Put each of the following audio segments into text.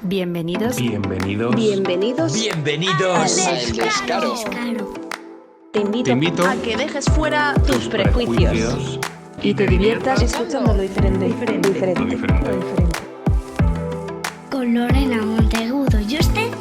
Bienvenidos. Bienvenidos. Bienvenidos. Bienvenidos al Descaro. Te invito a que dejes fuera tus prejuicios Y te diviertas escuchando lo diferente. Lo diferente. Con Lorena Monteagudo y usted.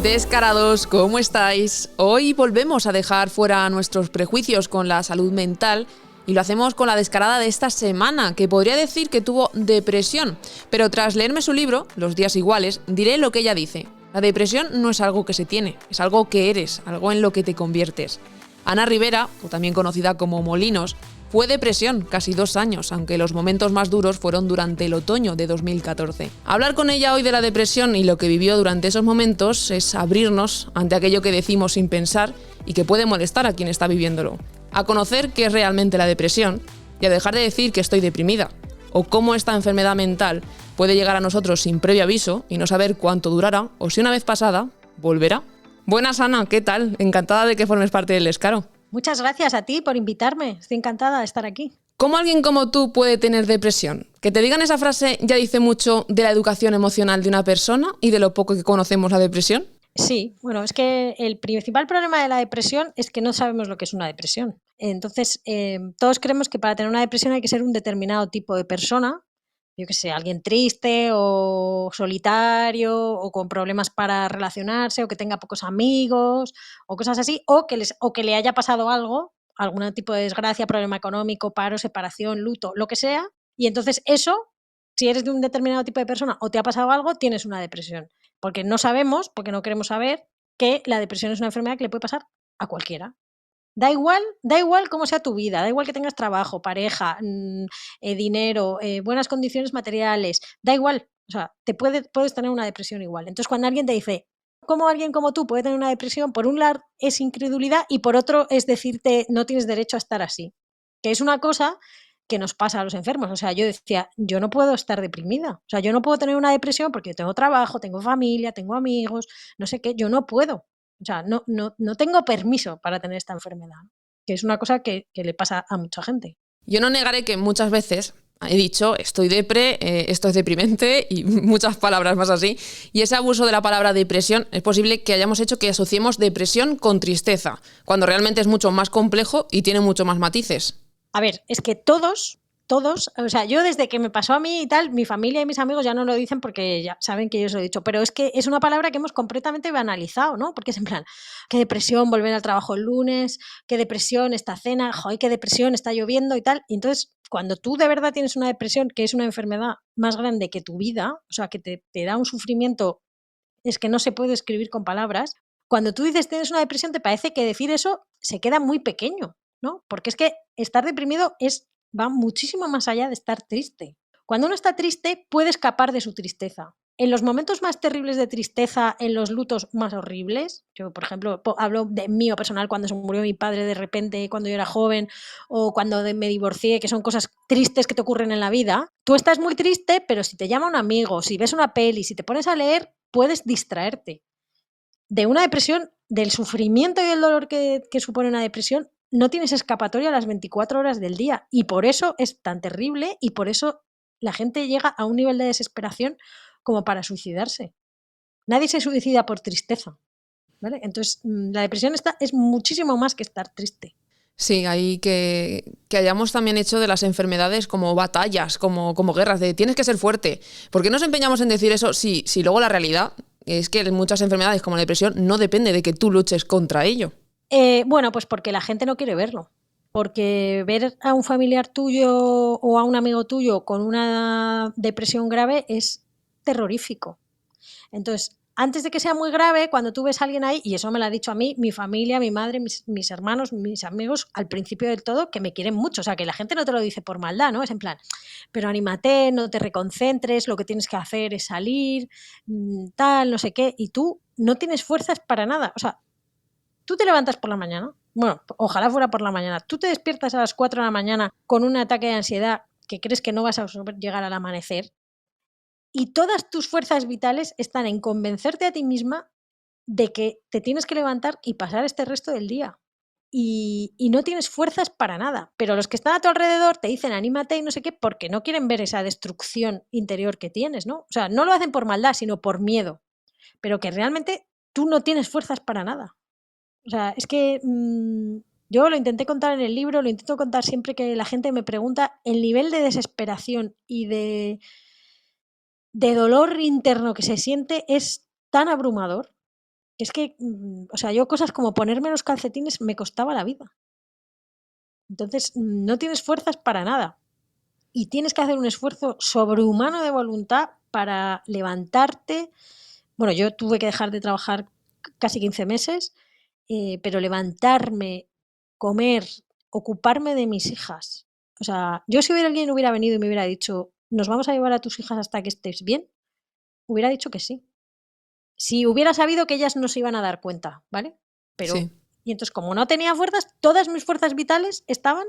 Descarados, ¿cómo estáis? Hoy volvemos a dejar fuera nuestros prejuicios con la salud mental y lo hacemos con la descarada de esta semana, que podría decir que tuvo depresión. Pero tras leerme su libro, Los días iguales, diré lo que ella dice. La depresión no es algo que se tiene, es algo que eres, algo en lo que te conviertes. Ana Rivera, o también conocida como Molinos, fue depresión casi 2 años, aunque los momentos más duros fueron durante el otoño de 2014. Hablar con ella hoy de la depresión y lo que vivió durante esos momentos es abrirnos ante aquello que decimos sin pensar y que puede molestar a quien está viviéndolo. A conocer qué es realmente la depresión y a dejar de decir que estoy deprimida, o cómo esta enfermedad mental puede llegar a nosotros sin previo aviso y no saber cuánto durará, o si una vez pasada, volverá. Buenas, Ana, ¿qué tal? Encantada de que formes parte del Descaro. Muchas gracias a ti por invitarme. Estoy encantada de estar aquí. ¿Cómo alguien como tú puede tener depresión? Que te digan esa frase ya dice mucho de la educación emocional de una persona y de lo poco que conocemos la depresión. Sí, bueno, es que el principal problema de la depresión es que no sabemos lo que es una depresión. Entonces, todos creemos que para tener una depresión hay que ser un determinado tipo de persona, yo qué sé, alguien triste o solitario o con problemas para relacionarse o que tenga pocos amigos o cosas así, o que le haya pasado algo, algún tipo de desgracia, problema económico, paro, separación, luto, lo que sea, y entonces eso, si eres de un determinado tipo de persona o te ha pasado algo, tienes una depresión. Porque no sabemos, porque no queremos saber, que la depresión es una enfermedad que le puede pasar a cualquiera. Da igual cómo sea tu vida, da igual que tengas trabajo, pareja, dinero, buenas condiciones materiales, da igual, o sea, puedes tener una depresión igual. Entonces, cuando alguien te dice, ¿cómo alguien como tú puede tener una depresión? Por un lado es incredulidad y por otro es decirte, no tienes derecho a estar así, que es una cosa que nos pasa a los enfermos. O sea, yo decía, yo no puedo estar deprimida, o sea, yo no puedo tener una depresión porque yo tengo trabajo, tengo familia, tengo amigos, no sé qué, yo no puedo. O sea, no tengo permiso para tener esta enfermedad, que es una cosa que le pasa a mucha gente. Yo no negaré que muchas veces he dicho estoy depre, esto es deprimente y muchas palabras más así. Y ese abuso de la palabra depresión es posible que hayamos hecho que asociemos depresión con tristeza, cuando realmente es mucho más complejo y tiene mucho más matices. A ver, es que todos, o sea, yo desde que me pasó a mí y tal, mi familia y mis amigos ya no lo dicen porque ya saben que yo se lo he dicho, pero es que es una palabra que hemos completamente banalizado, ¿no? Porque es en plan, qué depresión volver al trabajo el lunes, qué depresión esta cena, joder, qué depresión está lloviendo y tal. Y entonces, cuando tú de verdad tienes una depresión, que es una enfermedad más grande que tu vida, o sea, que te da un sufrimiento, es que no se puede escribir con palabras, cuando tú dices tienes una depresión, te parece que decir eso se queda muy pequeño, ¿no? Porque es que estar deprimido va muchísimo más allá de estar triste. Cuando uno está triste, puede escapar de su tristeza. En los momentos más terribles de tristeza, en los lutos más horribles, yo, por ejemplo, hablo de mío personal, cuando se murió mi padre de repente, cuando yo era joven, o cuando me divorcié, que son cosas tristes que te ocurren en la vida, tú estás muy triste, pero si te llama un amigo, si ves una peli, si te pones a leer, puedes distraerte. De una depresión, del sufrimiento y el dolor que supone una depresión, no tienes escapatoria a las 24 horas del día y por eso es tan terrible y por eso la gente llega a un nivel de desesperación como para suicidarse. Nadie se suicida por tristeza, ¿vale? Entonces, la depresión es muchísimo más que estar triste. Sí, hay que hayamos también hecho de las enfermedades como batallas, como guerras, de tienes que ser fuerte. ¿Por qué nos empeñamos en decir eso si luego la realidad es que muchas enfermedades como la depresión no depende de que tú luches contra ello? Bueno, pues porque la gente no quiere verlo. Porque ver a un familiar tuyo o a un amigo tuyo con una depresión grave es terrorífico. Entonces, antes de que sea muy grave, cuando tú ves a alguien ahí, y eso me lo ha dicho a mí, mi familia, mi madre, mis hermanos, mis amigos, al principio del todo, que me quieren mucho. O sea, que la gente no te lo dice por maldad, ¿no? Es en plan, pero anímate, no te reconcentres, lo que tienes que hacer es salir, tal, no sé qué, y tú no tienes fuerzas para nada. O sea, tú te levantas por la mañana, bueno, ojalá fuera por la mañana, tú te despiertas a las 4 de la mañana con un ataque de ansiedad que crees que no vas a llegar al amanecer y todas tus fuerzas vitales están en convencerte a ti misma de que te tienes que levantar y pasar este resto del día. y no tienes fuerzas para nada. Pero los que están a tu alrededor te dicen anímate y no sé qué porque no quieren ver esa destrucción interior que tienes, ¿no? O sea, no lo hacen por maldad, sino por miedo. Pero que realmente tú no tienes fuerzas para nada. O sea, es que yo lo intenté contar en el libro, lo intento contar siempre que la gente me pregunta, el nivel de desesperación y de dolor interno que se siente es tan abrumador que es que, o sea, yo cosas como ponerme los calcetines me costaba la vida. Entonces, no tienes fuerzas para nada y tienes que hacer un esfuerzo sobrehumano de voluntad para levantarte. Bueno, yo tuve que dejar de trabajar casi 15 meses, pero levantarme, comer, ocuparme de mis hijas. O sea, yo si alguien hubiera venido y me hubiera dicho, nos vamos a llevar a tus hijas hasta que estés bien, hubiera dicho que sí. Si hubiera sabido que ellas no se iban a dar cuenta, ¿vale? Pero, Sí. y entonces como no tenía fuerzas, todas mis fuerzas vitales estaban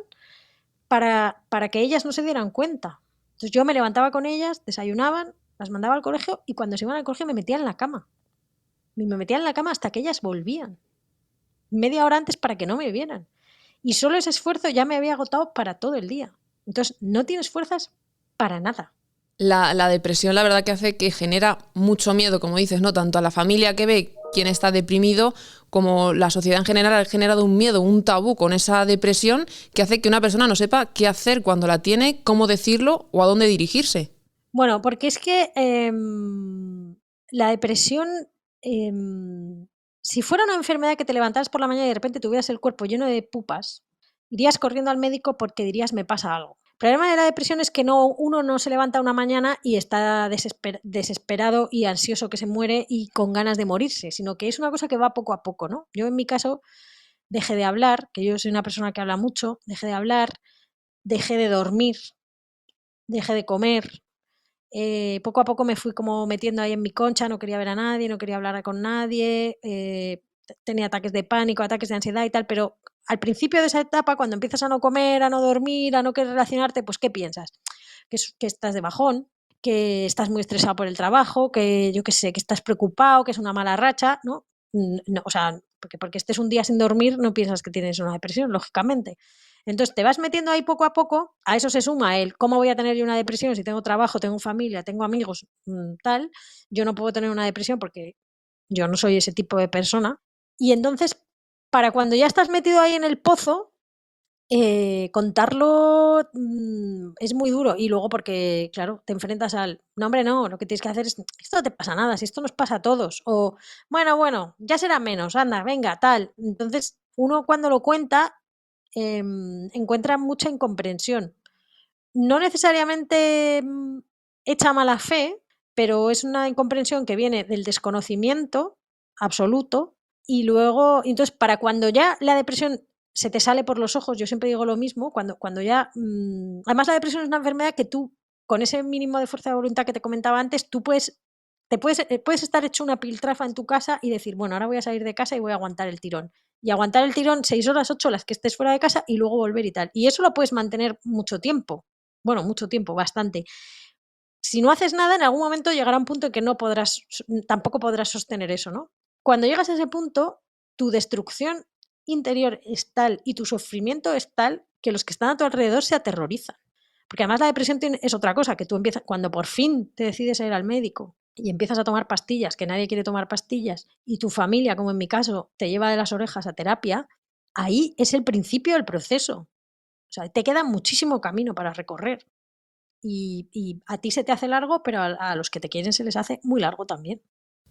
para que ellas no se dieran cuenta. Entonces yo me levantaba con ellas, desayunaban, las mandaba al colegio y cuando se iban al colegio me metía en la cama. Me metía en la cama hasta que ellas volvían. Media hora antes para que no me vieran. Y solo ese esfuerzo ya me había agotado para todo el día. Entonces no tienes fuerzas para nada. La depresión, la verdad que hace que genera mucho miedo, como dices, ¿no? Tanto a la familia que ve quién está deprimido, como la sociedad en general ha generado un miedo, un tabú con esa depresión que hace que una persona no sepa qué hacer cuando la tiene, cómo decirlo o a dónde dirigirse. Bueno, porque es que la depresión, si fuera una enfermedad que te levantaras por la mañana y de repente tuvieras el cuerpo lleno de pupas, irías corriendo al médico porque dirías me pasa algo. El problema de la depresión es que uno no se levanta una mañana y está desesperado y ansioso que se muere y con ganas de morirse, sino que es una cosa que va poco a poco, ¿no? Yo en mi caso dejé de hablar, que yo soy una persona que habla mucho, dejé de hablar, dejé de dormir, dejé de comer. Poco a poco me fui como metiendo ahí en mi concha, no quería ver a nadie, no quería hablar con nadie, tenía ataques de pánico, ataques de ansiedad y tal, pero al principio de esa etapa, cuando empiezas a no comer, a no dormir, a no querer relacionarte, pues ¿qué piensas? Que estás de bajón, que estás muy estresado por el trabajo, que yo qué sé, que estás preocupado, que es una mala racha, ¿no? No, o sea, porque estés un día sin dormir no piensas que tienes una depresión, lógicamente. Entonces te vas metiendo ahí poco a poco, a eso se suma el cómo voy a tener yo una depresión si tengo trabajo, tengo familia, tengo amigos, tal. Yo no puedo tener una depresión porque yo no soy ese tipo de persona. Y entonces, para cuando ya estás metido ahí en el pozo, contarlo es muy duro. Y luego porque, claro, te enfrentas al, no hombre, no, lo que tienes que hacer es, esto no te pasa nada, si esto nos pasa a todos. O, bueno, ya será menos, anda, venga, tal. Entonces, uno cuando lo cuenta encuentra mucha incomprensión. No necesariamente hecha mala fe, pero es una incomprensión que viene del desconocimiento absoluto y luego, entonces para cuando ya la depresión se te sale por los ojos, yo siempre digo lo mismo, cuando ya, además la depresión es una enfermedad que tú, con ese mínimo de fuerza de voluntad que te comentaba antes, tú puedes estar hecho una piltrafa en tu casa y decir, bueno, ahora voy a salir de casa y voy a aguantar el tirón. Y aguantar el tirón 6 horas, 8 las que estés fuera de casa y luego volver y tal. Y eso lo puedes mantener mucho tiempo. Bueno, mucho tiempo, bastante. Si no haces nada, en algún momento llegará un punto en que tampoco podrás sostener eso, ¿no? Cuando llegas a ese punto, tu destrucción interior es tal y tu sufrimiento es tal que los que están a tu alrededor se aterrorizan. Porque además la depresión es otra cosa, que tú empiezas, cuando por fin te decides a ir al médico y empiezas a tomar pastillas, que nadie quiere tomar pastillas, y tu familia, como en mi caso, te lleva de las orejas a terapia, ahí es el principio del proceso. O sea, te queda muchísimo camino para recorrer. Y a ti se te hace largo, pero a los que te quieren se les hace muy largo también.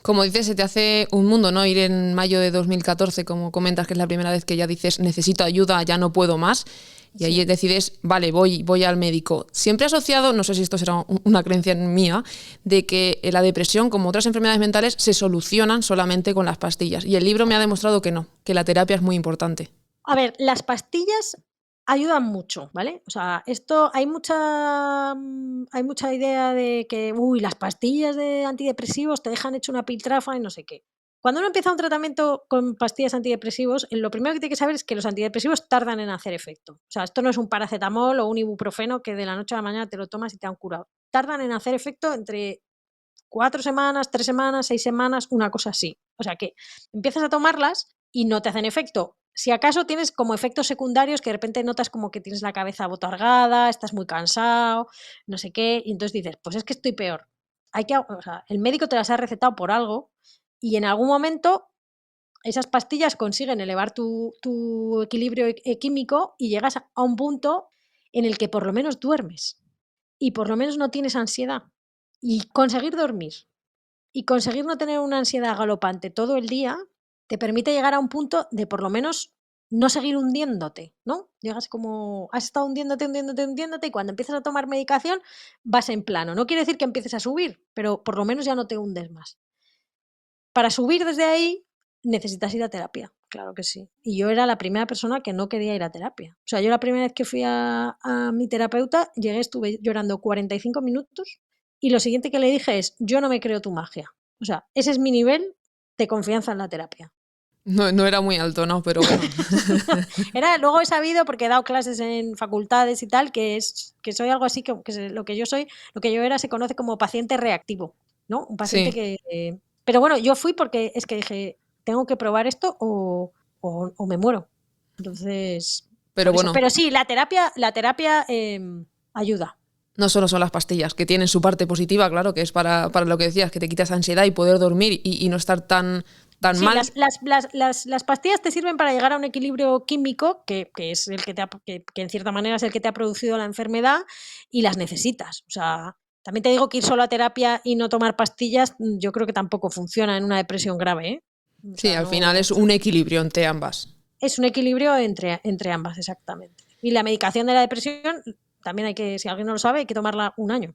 Como dices, se te hace un mundo, ¿no? Ir en mayo de 2014, como comentas, que es la primera vez que ya dices necesito ayuda, ya no puedo más. Y ahí decides, vale, voy al médico. Siempre asociado, no sé si esto será una creencia mía, de que la depresión, como otras enfermedades mentales, se solucionan solamente con las pastillas. Y el libro me ha demostrado que no, que la terapia es muy importante. A ver, las pastillas ayudan mucho, ¿vale? O sea, esto hay mucha idea de que, las pastillas de antidepresivos te dejan hecho una piltrafa y no sé qué. Cuando uno empieza un tratamiento con pastillas antidepresivos, lo primero que tiene que saber es que los antidepresivos tardan en hacer efecto. O sea, esto no es un paracetamol o un ibuprofeno que de la noche a la mañana te lo tomas y te han curado. Tardan en hacer efecto entre 4 semanas, 3 semanas, 6 semanas, una cosa así. O sea que empiezas a tomarlas y no te hacen efecto Si acaso tienes como efectos secundarios que de repente notas como que tienes la cabeza botargada, estás muy cansado, no sé qué, y entonces dices, pues es que estoy peor. O sea, el médico te las ha recetado por algo y en algún momento esas pastillas consiguen elevar tu equilibrio químico y llegas a un punto en el que por lo menos duermes y por lo menos no tienes ansiedad. Y conseguir dormir y conseguir no tener una ansiedad galopante todo el día te permite llegar a un punto de por lo menos no seguir hundiéndote, ¿no? Llegas como, has estado hundiéndote y cuando empiezas a tomar medicación vas en plano. No quiere decir que empieces a subir, pero por lo menos ya no te hundes más. Para subir desde ahí necesitas ir a terapia, claro que sí. Y yo era la primera persona que no quería ir a terapia. O sea, yo la primera vez que fui a mi terapeuta, llegué, estuve llorando 45 minutos y lo siguiente que le dije es, yo no me creo tu magia. O sea, ese es mi nivel de confianza en la terapia. No era muy alto, ¿no? Pero bueno. Luego he sabido, porque he dado clases en facultades y tal, que soy algo así, que lo que yo era se conoce como paciente reactivo, ¿no? Un paciente que... Pero bueno, yo fui porque es que dije, tengo que probar esto o me muero. Entonces... Pero bueno. Pero sí, la terapia ayuda. No solo son las pastillas, que tienen su parte positiva, claro, que es para lo que decías, que te quitas ansiedad y poder dormir y no estar tan sí, mal. Las pastillas te sirven para llegar a un equilibrio químico que es el que en cierta manera es el que te ha producido la enfermedad y las necesitas. O sea, también te digo que ir solo a terapia y no tomar pastillas, yo creo que tampoco funciona en una depresión grave, ¿eh? O sea, sí, al final es un equilibrio entre ambas. Es un equilibrio entre ambas, exactamente. Y la medicación de la depresión también hay que, si alguien no lo sabe, hay que tomarla 1 año.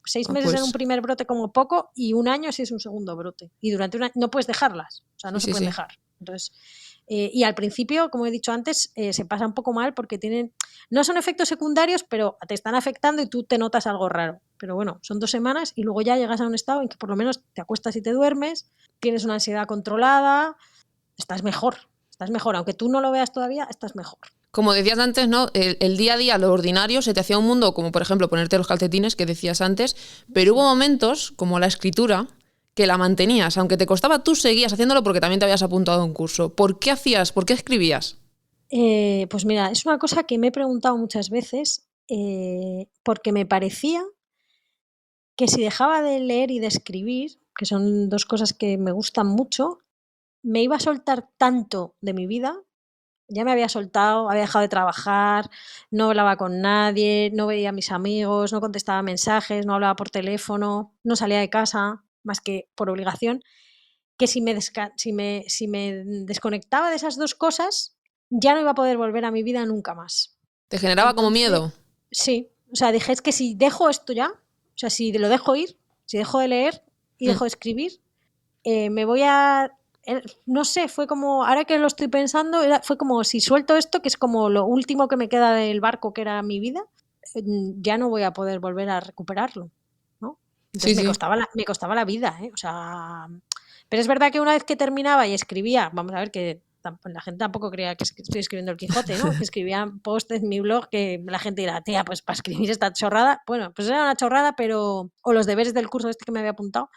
6 meses en un primer brote como poco y 1 año si es un segundo brote. Y durante 1 año no puedes dejarlas, o sea, no se pueden dejar. Entonces, y al principio, como he dicho antes, se pasa un poco mal porque no son efectos secundarios, pero te están afectando y tú te notas algo raro. Pero bueno, son 2 semanas y luego ya llegas a un estado en que por lo menos te acuestas y te duermes, tienes una ansiedad controlada, estás mejor, aunque tú no lo veas todavía, estás mejor. Como decías antes, ¿no? El día a día, lo ordinario, se te hacía un mundo, como por ejemplo ponerte los calcetines, que decías antes, pero hubo momentos, como la escritura, que la mantenías. Aunque te costaba, tú seguías haciéndolo porque también te habías apuntado a un curso. ¿Por qué hacías? ¿Por qué escribías? Pues mira, es una cosa que me he preguntado muchas veces, porque me parecía que si dejaba de leer y de escribir, que son 2 cosas que me gustan mucho, me iba a soltar tanto de mi vida. Ya me había soltado, había dejado de trabajar, no hablaba con nadie, no veía a mis amigos, no contestaba mensajes, no hablaba por teléfono, no salía de casa más que por obligación, que si me desconectaba de esas 2 cosas, ya no iba a poder volver a mi vida nunca más. ¿Te generaba como miedo? Sí, o sea, dije, es que si dejo esto ya, o sea, si lo dejo ir, si dejo de leer y dejo de escribir, me voy a... No sé, fue como, ahora que lo estoy pensando, fue como si suelto esto, que es como lo último que me queda del barco que era mi vida, ya no voy a poder volver a recuperarlo, ¿no? Entonces me costaba la vida, ¿eh? O sea, pero es verdad que una vez que terminaba y escribía, vamos a ver que la gente tampoco creía que estoy escribiendo el Quijote, ¿no? Que escribía post en mi blog que la gente dirá, tía, pues para escribir esta chorrada, bueno, pues era una chorrada, pero, o los deberes del curso este que me había apuntado,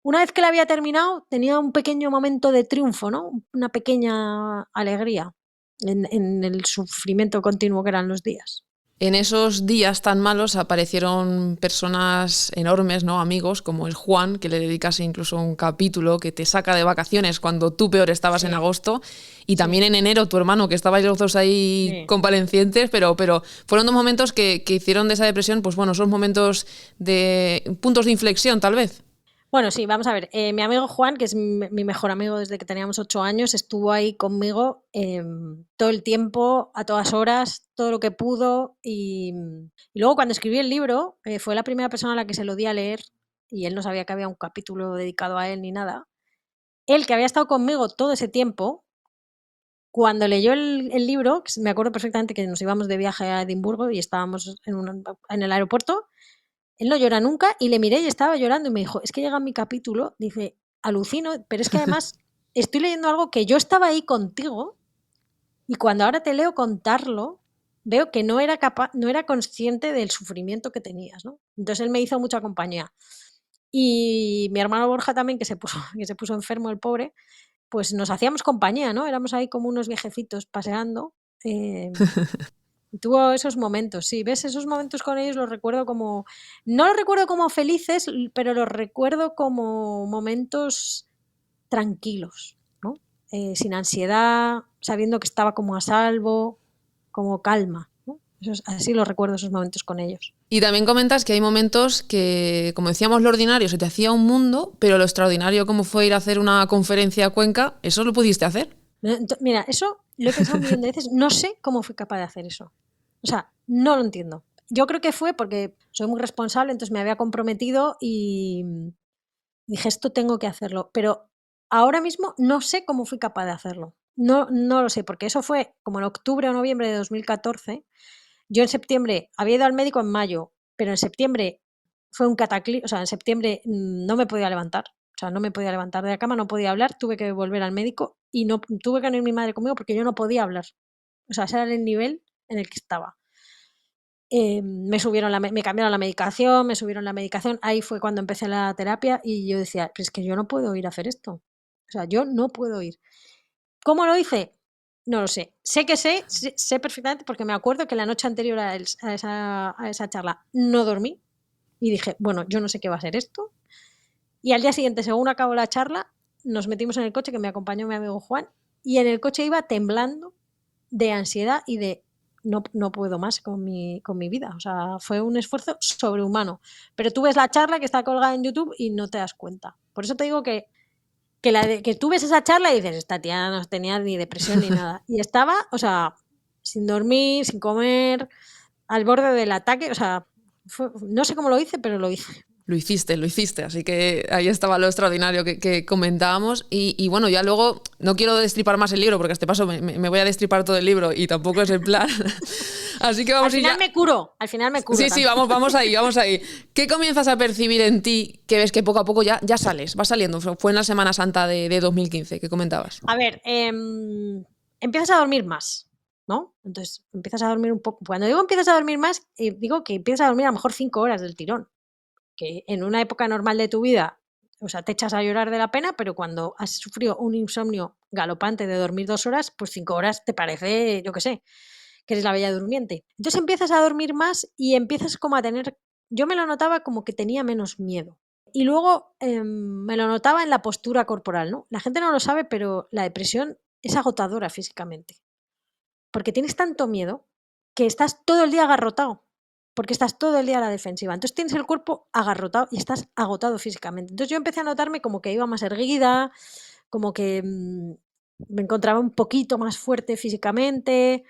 una vez que la había terminado, tenía un pequeño momento de triunfo, ¿no? Una pequeña alegría en el sufrimiento continuo que eran los días. En esos días tan malos aparecieron personas enormes, ¿no? Amigos, como es Juan, que le dedicas incluso un capítulo que te saca de vacaciones cuando tú peor estabas en agosto, y también en enero tu hermano, que estabais los dos ahí convalecientes, pero fueron 2 momentos que hicieron de esa depresión, pues bueno, esos momentos de puntos de inflexión, tal vez. Bueno, sí, vamos a ver. Mi amigo Juan, que es mi mejor amigo desde que teníamos 8 años, estuvo ahí conmigo todo el tiempo, a todas horas, todo lo que pudo. Y luego cuando escribí el libro, fue la primera persona a la que se lo di a leer y él no sabía que había un capítulo dedicado a él ni nada. Él, que había estado conmigo todo ese tiempo, cuando leyó el libro, me acuerdo perfectamente que nos íbamos de viaje a Edimburgo y estábamos en el aeropuerto. Él no llora nunca y le miré y estaba llorando y me dijo, es que llega mi capítulo, dice, alucino, pero es que además estoy leyendo algo que yo estaba ahí contigo y cuando ahora te leo contarlo, veo que no era consciente del sufrimiento que tenías, ¿no? Entonces él me hizo mucha compañía. Y mi hermano Borja también, que se puso enfermo el pobre, pues nos hacíamos compañía, ¿no? Éramos ahí como unos viejecitos paseando. Tuvo esos momentos, sí, ¿ves? Esos momentos con ellos los recuerdo como, no los recuerdo como felices, pero los recuerdo como momentos tranquilos, ¿no? Sin ansiedad, sabiendo que estaba como a salvo, como calma, ¿no? Así los recuerdo esos momentos con ellos. Y también comentas que hay momentos que, como decíamos, lo ordinario se te hacía un mundo, pero lo extraordinario como fue ir a hacer una conferencia a Cuenca, ¿eso lo pudiste hacer? Mira, eso lo he pensado un millón de veces, no sé cómo fui capaz de hacer eso. O sea, no lo entiendo. Yo creo que fue porque soy muy responsable, entonces me había comprometido y dije, esto tengo que hacerlo. Pero ahora mismo no sé cómo fui capaz de hacerlo. No lo sé, porque eso fue como en octubre o noviembre de 2014. Yo en septiembre había ido al médico en mayo, pero en septiembre fue un cataclismo. O sea, en septiembre no me podía levantar. O sea, no me podía levantar de la cama, no podía hablar, tuve que volver al médico y no tuve que venir mi madre conmigo porque yo no podía hablar. O sea, ese era el nivel en el que estaba. Me cambiaron la medicación, me subieron la medicación, ahí fue cuando empecé la terapia y yo decía, pero es que yo no puedo ir a hacer esto. O sea, yo no puedo ir. ¿Cómo lo hice? No lo sé. Sé perfectamente porque me acuerdo que la noche anterior a esa charla no dormí y dije, bueno, yo no sé qué va a ser esto. Y al día siguiente, según acabó la charla, nos metimos en el coche, que me acompañó mi amigo Juan, y en el coche iba temblando de ansiedad y de no puedo más con mi vida. O sea, fue un esfuerzo sobrehumano. Pero tú ves la charla que está colgada en YouTube y no te das cuenta. Por eso te digo que tú ves esa charla y dices, esta tía no tenía ni depresión ni nada. Y estaba, o sea, sin dormir, sin comer, al borde del ataque. O sea, no sé cómo lo hice, pero lo hice. Lo hiciste, así que ahí estaba lo extraordinario que comentábamos y bueno, ya luego no quiero destripar más el libro porque a este paso me voy a destripar todo el libro y tampoco es el plan, así que vamos al final me curo. Sí, vamos ahí. ¿Qué comienzas a percibir en ti que ves que poco a poco ya sales, vas saliendo? Fue en la Semana Santa de 2015 que comentabas. A ver, empiezas a dormir más, ¿no? Entonces empiezas a dormir un poco. Cuando digo empiezas a dormir más, digo que empiezas a dormir a lo mejor 5 horas del tirón. Que en una época normal de tu vida, o sea, te echas a llorar de la pena, pero cuando has sufrido un insomnio galopante de dormir 2 horas, pues 5 horas te parece, yo qué sé, que eres la bella durmiente. Entonces empiezas a dormir más y empiezas como a tener, yo me lo notaba como que tenía menos miedo. Y luego me lo notaba en la postura corporal, ¿no? La gente no lo sabe, pero la depresión es agotadora físicamente. Porque tienes tanto miedo que estás todo el día agarrotado. Porque estás todo el día a la defensiva. Entonces tienes el cuerpo agarrotado y estás agotado físicamente. Entonces yo empecé a notarme como que iba más erguida, como que me encontraba un poquito más fuerte físicamente.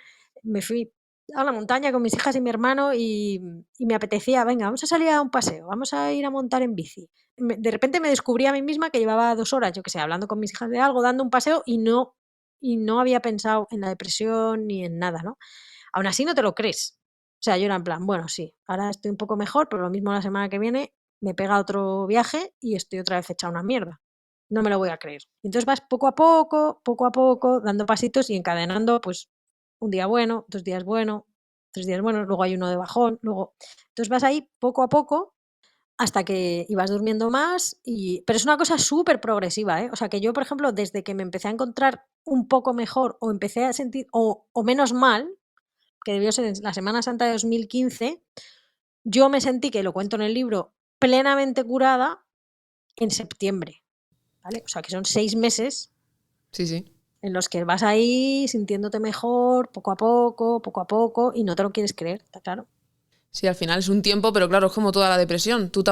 Me fui a la montaña con mis hijas y mi hermano y me apetecía, venga, vamos a salir a un paseo, vamos a ir a montar en bici. De repente me descubrí a mí misma que llevaba 2 horas, yo qué sé, hablando con mis hijas de algo, dando un paseo y no había pensado en la depresión ni en nada, ¿no? Aún así no te lo crees. O sea, yo era en plan, bueno, sí, ahora estoy un poco mejor, pero lo mismo la semana que viene me pega otro viaje y estoy otra vez hecha una mierda. No me lo voy a creer. Entonces vas poco a poco, dando pasitos y encadenando, pues, un día bueno, 2 días bueno, 3 días buenos, luego hay uno de bajón, luego... Entonces vas ahí poco a poco hasta que ibas durmiendo más, pero es una cosa súper progresiva, ¿eh? O sea, que yo, por ejemplo, desde que me empecé a encontrar un poco mejor o empecé a sentir, o menos mal, que debió ser en la Semana Santa de 2015, yo me sentí, que lo cuento en el libro, plenamente curada en septiembre, ¿vale? O sea, que son 6 meses Sí. en los que vas ahí sintiéndote mejor, poco a poco, y no te lo quieres creer, está claro. Sí, al final es un tiempo, pero claro, es como toda la depresión. Tú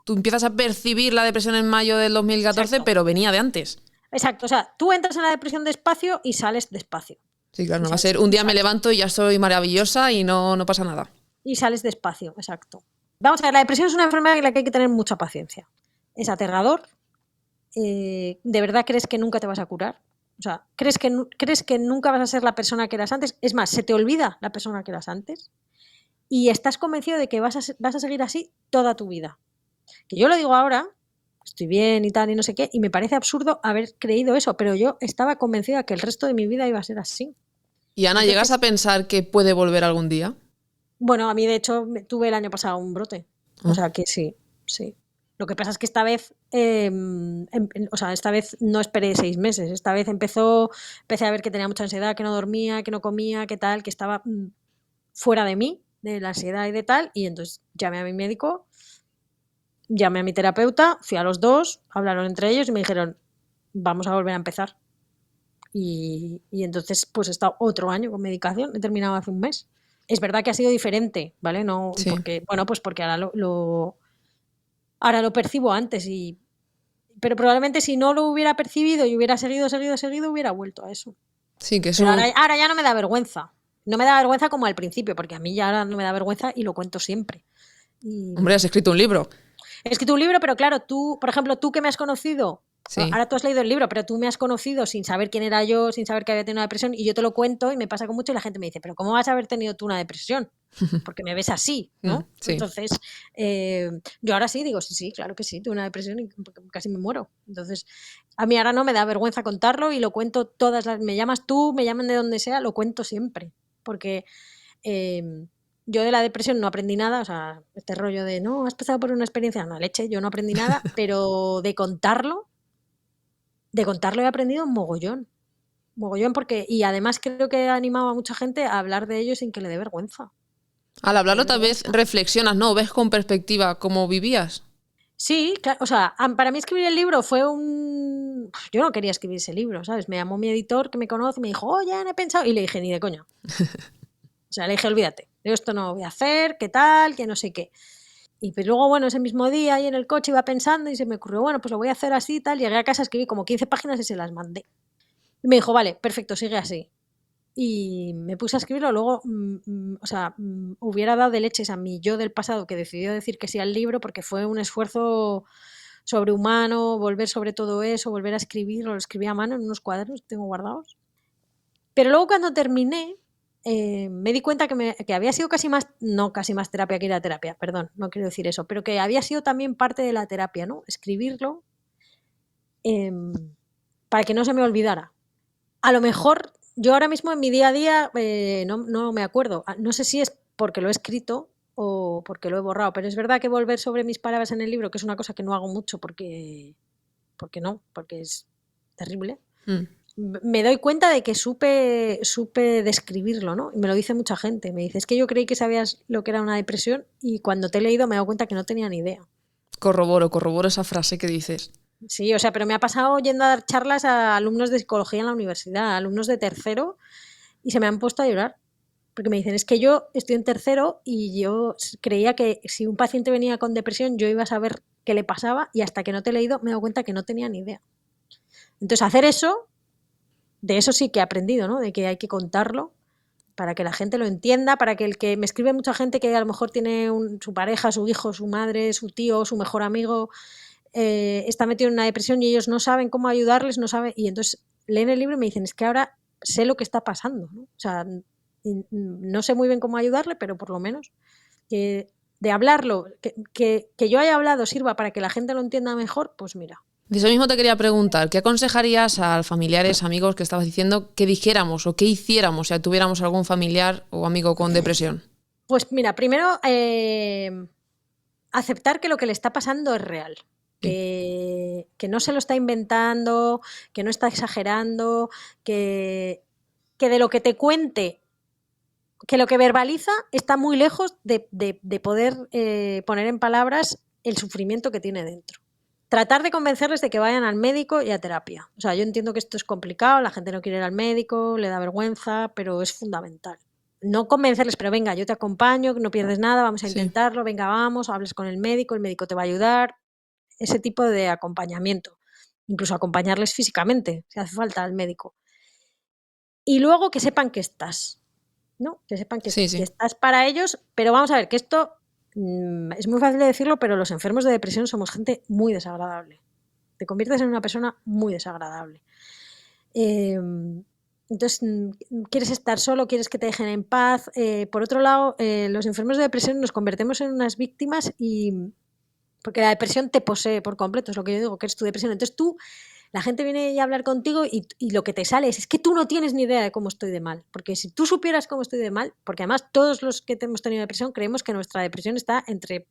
empiezas a percibir la depresión en mayo del 2014, exacto, pero venía de antes. Exacto, o sea, tú entras en la depresión despacio y sales despacio. Sí, claro, no va a ser un día me levanto y ya soy maravillosa y no pasa nada. Y sales despacio, exacto. Vamos a ver, la depresión es una enfermedad en la que hay que tener mucha paciencia. Es aterrador. ¿De verdad crees que nunca te vas a curar? O sea, ¿crees que nunca vas a ser la persona que eras antes? Es más, se te olvida la persona que eras antes y estás convencido de que vas a seguir así toda tu vida. Que yo lo digo ahora, estoy bien y tal y no sé qué, y me parece absurdo haber creído eso, pero yo estaba convencida que el resto de mi vida iba a ser así. ¿Y Ana, entonces, llegas a pensar que puede volver algún día? Bueno, a mí de hecho tuve el año pasado un brote, o sea que sí. Lo que pasa es que esta vez, o sea, esta vez no esperé 6 meses. Esta vez empecé a ver que tenía mucha ansiedad, que no dormía, que no comía, que tal, que estaba fuera de mí, de la ansiedad y de tal. Y entonces llamé a mi médico, llamé a mi terapeuta, fui a los dos, hablaron entre ellos y me dijeron, vamos a volver a empezar. Y entonces pues he estado otro año con medicación, he terminado hace un mes. Es verdad que ha sido diferente, ¿vale? No, Sí. porque, bueno, pues porque ahora lo percibo antes pero probablemente si no lo hubiera percibido y hubiera seguido, hubiera vuelto a eso. Sí, que Pero eso... ahora ya no me da vergüenza. No me da vergüenza como al principio, porque a mí ya ahora no me da vergüenza y lo cuento siempre. Y Hombre, has escrito un libro. he escrito un libro, pero claro, tú, por ejemplo, tú que me has conocido, Sí. ahora tú has leído el libro, pero tú me has conocido sin saber quién era yo, sin saber que había tenido una depresión, y yo te lo cuento y me pasa con mucho y la gente me dice, pero ¿cómo vas a haber tenido tú una depresión? Porque me ves así, ¿no? Sí. Entonces, yo ahora sí digo, sí, claro que sí, tuve una depresión y casi me muero. Entonces, a mí ahora no me da vergüenza contarlo y lo cuento todas las... Me llamas tú, me llaman de donde sea, lo cuento siempre. Porque yo de la depresión no aprendí nada, o sea, este rollo de, no, has pasado por una experiencia, no, leche, yo no aprendí nada, pero de contarlo he aprendido un mogollón. Mogollón porque, y además creo que he animado a mucha gente a hablar de ello sin que le dé vergüenza. Al hablarlo tal vez reflexionas, ¿no? Ves con perspectiva cómo vivías. Sí, claro, o sea, para mí escribir el libro fue un... Yo no quería escribir ese libro, ¿sabes? Me llamó mi editor que me conoce y me dijo, oye, no he pensado... Y le dije, ni de coña. O sea, le dije, olvídate, yo esto no lo voy a hacer, qué tal, que no sé qué. Y pues luego, bueno, ese mismo día ahí en el coche iba pensando y se me ocurrió, bueno, pues lo voy a hacer así y tal. Llegué a casa, escribí como 15 páginas y se las mandé. Y me dijo, vale, perfecto, sigue así. Y me puse a escribirlo, luego, hubiera dado de leches a mi yo del pasado que decidió decir que sí al libro porque fue un esfuerzo sobrehumano, volver sobre todo eso, volver a escribirlo, lo escribí a mano en unos cuadernos que tengo guardados. Pero luego cuando terminé, me di cuenta que había sido no casi más terapia que ir a terapia, perdón, no quiero decir eso, pero que había sido también parte de la terapia, ¿no? Escribirlo para que no se me olvidara. A lo mejor yo ahora mismo en mi día a día no me acuerdo. No sé si es porque lo he escrito o porque lo he borrado, pero es verdad que volver sobre mis palabras en el libro, que es una cosa que no hago mucho porque es terrible, me doy cuenta de que supe describirlo, ¿no? Y me lo dice mucha gente. Me dice, es que yo creí que sabías lo que era una depresión y cuando te he leído me he dado cuenta que no tenía ni idea. Corroboro esa frase que dices. Sí, o sea, pero me ha pasado yendo a dar charlas a alumnos de psicología en la universidad, alumnos de tercero, y se me han puesto a llorar. Porque me dicen, es que yo estoy en tercero y yo creía que si un paciente venía con depresión yo iba a saber qué le pasaba y hasta que no te he leído me he dado cuenta que no tenía ni idea. Entonces, hacer eso, de eso sí que he aprendido, ¿no? De que hay que contarlo para que la gente lo entienda, para que el que me escribe mucha gente que a lo mejor tiene su pareja, su hijo, su madre, su tío, su mejor amigo... está metido en una depresión y ellos no saben cómo ayudarles, no saben, y entonces leen el libro y me dicen, es que ahora sé lo que está pasando, ¿no? O sea, no sé muy bien cómo ayudarle, pero por lo menos de hablarlo, que yo haya hablado sirva para que la gente lo entienda mejor, pues mira. De eso mismo te quería preguntar, ¿qué aconsejarías a familiares, amigos que estabas diciendo que dijéramos o que hiciéramos si tuviéramos algún familiar o amigo con depresión? Pues mira, primero aceptar que lo que le está pasando es real. Que no se lo está inventando, que no está exagerando, que de lo que te cuente, que lo que verbaliza está muy lejos de poder poner en palabras el sufrimiento que tiene dentro. Tratar de convencerles de que vayan al médico y a terapia. O sea, yo entiendo que esto es complicado, la gente no quiere ir al médico, le da vergüenza, pero es fundamental. No convencerles, pero venga, yo te acompaño, no pierdes nada, vamos a intentarlo, venga, vamos, hables con el médico te va a ayudar. Ese tipo de acompañamiento, incluso acompañarles físicamente, si hace falta al médico. Y luego que sepan que estás, ¿no? Que sepan que estás para ellos, pero vamos a ver, que esto es muy fácil de decirlo, pero los enfermos de depresión somos gente muy desagradable. Te conviertes en una persona muy desagradable. Entonces, quieres estar solo, quieres que te dejen en paz. Por otro lado, los enfermos de depresión nos convertimos en unas víctimas porque la depresión te posee por completo, es lo que yo digo, que es tu depresión. Entonces la gente viene a hablar contigo y lo que te sale es que tú no tienes ni idea de cómo estoy de mal. Porque si tú supieras cómo estoy de mal, porque además todos los que hemos tenido depresión creemos que nuestra depresión está entre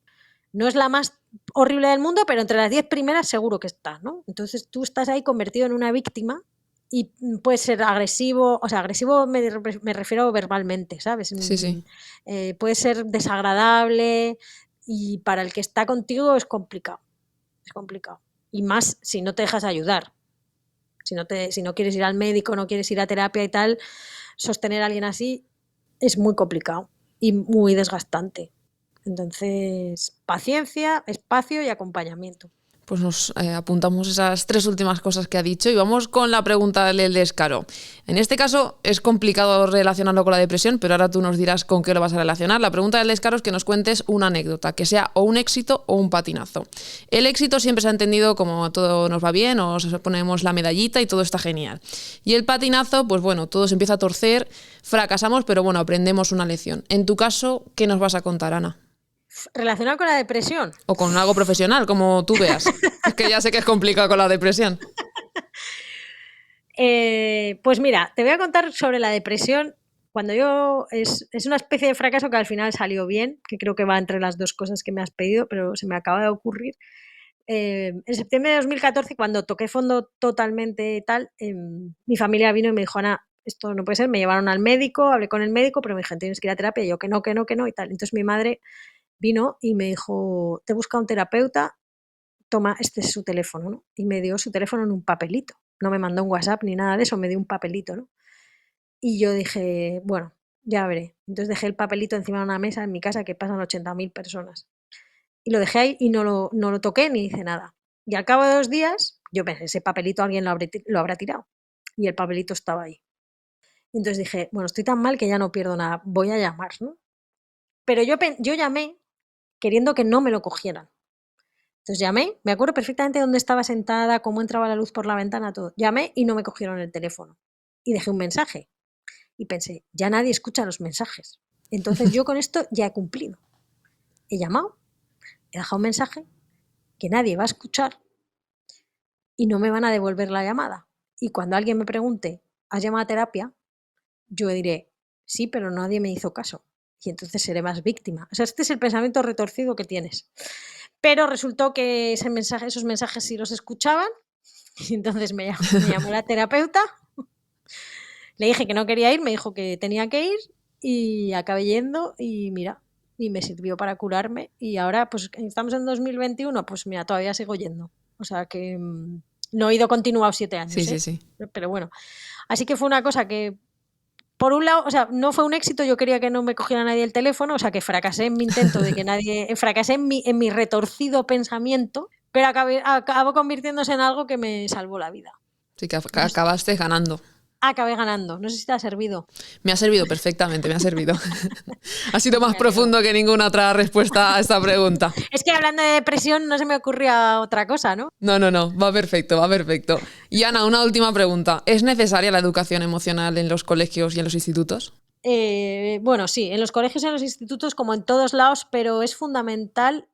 No es la más horrible del mundo, pero entre las 10 primeras seguro que está, ¿no? Entonces tú estás ahí convertido en una víctima y puedes ser agresivo, o sea, agresivo me refiero verbalmente, ¿sabes? Sí. Puede ser desagradable y para el que está contigo es complicado. Es complicado. Y más si no te dejas ayudar. Si no quieres ir al médico, no quieres ir a terapia y tal, sostener a alguien así es muy complicado y muy desgastante. Entonces, paciencia, espacio y acompañamiento. Pues nos apuntamos esas 3 últimas cosas que ha dicho y vamos con la pregunta del descaro. En este caso es complicado relacionarlo con la depresión, pero ahora tú nos dirás con qué lo vas a relacionar. La pregunta del descaro es que nos cuentes una anécdota, que sea o un éxito o un patinazo. El éxito siempre se ha entendido como todo nos va bien, nos ponemos la medallita y todo está genial. Y el patinazo, pues bueno, todo se empieza a torcer, fracasamos, pero bueno, aprendemos una lección. En tu caso, ¿qué nos vas a contar, Ana? ¿Relacionado con la depresión? O con algo profesional, como tú veas. Es que ya sé que es complicado con la depresión. Pues mira, te voy a contar sobre la depresión. Cuando es una especie de fracaso que al final salió bien, que creo que va entre las 2 cosas que me has pedido, pero se me acaba de ocurrir. En septiembre de 2014, cuando toqué fondo totalmente tal, mi familia vino y me dijo, Ana, esto no puede ser, me llevaron al médico, hablé con el médico, pero me dijeron, tienes que ir a terapia, y yo que no, y tal. Entonces mi madre vino y me dijo, te busca un terapeuta, toma, este es su teléfono, ¿no? Y me dio su teléfono en un papelito. No me mandó un WhatsApp ni nada de eso, me dio un papelito, ¿no? Y yo dije, bueno, ya veré. Entonces dejé el papelito encima de una mesa en mi casa que pasan 80.000 personas. Y lo dejé ahí y no lo toqué ni hice nada. Y al cabo de 2 días, yo pensé, ese papelito alguien lo habrá tirado. Y el papelito estaba ahí. Entonces dije, bueno, estoy tan mal que ya no pierdo nada, voy a llamar, ¿no? Pero yo llamé queriendo que no me lo cogieran. Entonces llamé, me acuerdo perfectamente dónde estaba sentada, cómo entraba la luz por la ventana, todo. Llamé y no me cogieron el teléfono. Y dejé un mensaje. Y pensé, ya nadie escucha los mensajes. Entonces yo con esto ya he cumplido. He llamado, he dejado un mensaje que nadie va a escuchar y no me van a devolver la llamada. Y cuando alguien me pregunte, ¿has llamado a terapia? Yo diré, sí, pero nadie me hizo caso. Y entonces seré más víctima. O sea, este es el pensamiento retorcido que tienes. Pero resultó que esos mensajes sí los escuchaban. Y entonces me llamó la terapeuta. Le dije que no quería ir, me dijo que tenía que ir y acabé yendo y mira, y me sirvió para curarme. Y ahora, pues estamos en 2021, pues mira, todavía sigo yendo. O sea que no he ido continuado 7 años. Sí. Pero bueno, así que fue una cosa que, por un lado, o sea, no fue un éxito, yo quería que no me cogiera nadie el teléfono, o sea, que fracasé en mi intento de que nadie, fracasé en mi retorcido pensamiento, pero acabó convirtiéndose en algo que me salvó la vida. Sí, que acabaste ganando. Acabé ganando, no sé si te ha servido. Me ha servido perfectamente, me ha servido. Ha sido más profundo que ninguna otra respuesta a esta pregunta. Es que hablando de depresión no se me ocurría otra cosa, ¿no? No, va perfecto. Y Ana, una última pregunta. ¿Es necesaria la educación emocional en los colegios y en los institutos? Bueno, sí, en los colegios y en los institutos como en todos lados, pero es fundamental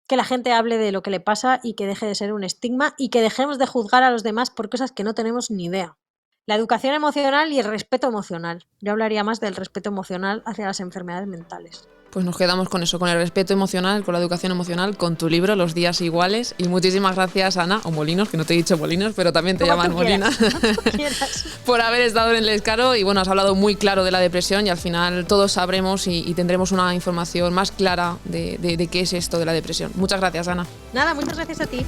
que la gente hable de lo que le pasa y que deje de ser un estigma y que dejemos de juzgar a los demás por cosas que no tenemos ni idea. La educación emocional y el respeto emocional. Yo hablaría más del respeto emocional hacia las enfermedades mentales. Pues nos quedamos con eso, con el respeto emocional, con la educación emocional, con tu libro, Los días iguales. Y muchísimas gracias, Ana, o Molinos, que no te he dicho Molinos, pero también te llaman Molina, por haber estado en el descaro. Y bueno, has hablado muy claro de la depresión y al final todos sabremos y tendremos una información más clara de qué es esto de la depresión. Muchas gracias, Ana. Nada, muchas gracias a ti.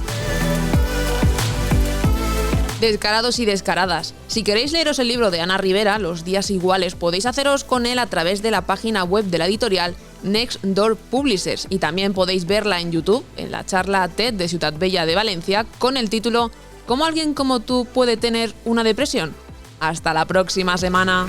Descarados y descaradas. Si queréis leeros el libro de Ana Rivera, Los días iguales, podéis haceros con él a través de la página web de la editorial Next Door Publishers y también podéis verla en YouTube, en la charla TED de Ciutat Bella de Valencia, con el título ¿Cómo alguien como tú puede tener una depresión? Hasta la próxima semana.